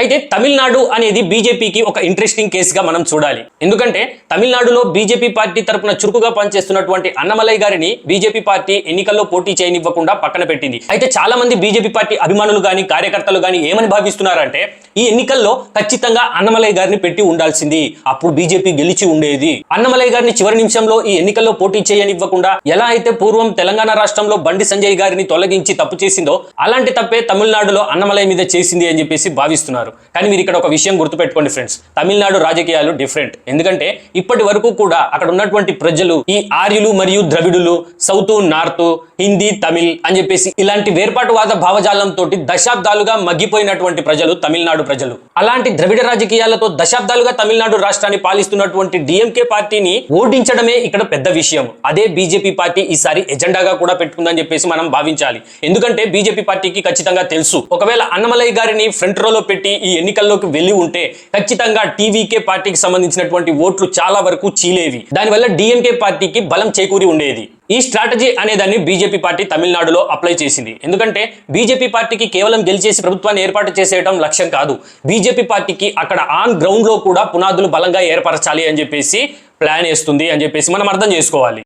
అయితే తమిళనాడు అనేది బీజేపీకి ఒక ఇంట్రెస్టింగ్ కేసుగా మనం చూడాలి. ఎందుకంటే తమిళనాడులో బీజేపీ పార్టీ తరపున చురుకుగా పనిచేస్తున్నటువంటి అన్నమలై గారిని బీజేపీ పార్టీ ఎన్నికల్లో పోటీ చేయనివ్వకుండా పక్కన పెట్టింది. అయితే చాలా మంది బీజేపీ పార్టీ అభిమానులు గాని కార్యకర్తలు గాని ఏమని భావిస్తున్నారంటే ఈ ఎన్నికల్లో ఖచ్చితంగా అన్నమలై గారిని పెట్టి ఉండాల్సింది, అప్పుడు బీజేపీ గెలిచి ఉండేది. అన్నమలై గారిని చివరి నిమిషంలో ఈ ఎన్నికల్లో పోటీ చేయనివ్వకుండా ఎలా అయితే పూర్వం తెలంగాణ రాష్ట్రంలో బండి సంజయ్ గారిని తొలగించి తప్పు చేసిందో అలాంటి తప్పే తమిళనాడులో అన్నమలై మీద చేసింది అని చెప్పేసి భావిస్తున్నారు. కానీ మీరు ఇక్కడ ఒక విషయం గుర్తుపెట్టుకోండి ఫ్రెండ్స్, తమిళనాడు రాజకీయాలు డిఫరెంట్. ఎందుకంటే ఇప్పటి వరకు కూడా అక్కడ ఉన్నటువంటి ప్రజలు ఈ ఆర్యులు మరియు ద్రవిడులు, సౌత్ నార్త్, హిందీ తమిళ్ అని చెప్పేసి ఇలాంటి వేర్పాటువాద భావజాలంతో దశాబ్దాలుగా మగ్గిపోయినటువంటి ప్రజలు తమిళనాడు ప్రజలు. అలాంటి ద్రవిడ రాజకీయాలతో దశాబ్దాలుగా తమిళనాడు రాష్ట్రాన్ని పాలిస్తున్నటువంటి డిఎంకే పార్టీని ఓడించడమే ఇక్కడ పెద్ద విషయం. అదే బీజేపీ పార్టీ ఈసారి ఎజెండాగా కూడా పెట్టుకుందని చెప్పేసి మనం భావించాలి. ఎందుకంటే బీజేపీ పార్టీకి ఖచ్చితంగా తెలుసు, ఒకవేళ అన్నమలై గారిని ఫ్రంట్ రోలో పెట్టి ఈ ఎన్నికల్లోకి వెళ్లి ఉంటే ఖచ్చితంగా టీవీకే పార్టీకి సంబంధించినటువంటి ఓట్లు చాలా వరకు చీలేవి. దానివల్ల డిఎంకే పార్టీకి బలం చేకూరి ఉండేది. ఈ స్ట్రాటజీ అనేదాన్ని బీజేపీ పార్టీ తమిళనాడులో అప్లై చేసింది. ఎందుకంటే బీజేపీ పార్టీకి కేవలం గెలిచేసి ప్రభుత్వాన్ని ఏర్పాటు చేసేయడం లక్ష్యం కాదు, బీజేపీ పార్టీకి అక్కడ ఆన్ గ్రౌండ్ లో కూడా పునాదులు బలంగా ఏర్పరచాలి అని చెప్పేసి ప్లాన్ వేస్తుంది అని చెప్పేసి మనం అర్థం చేసుకోవాలి.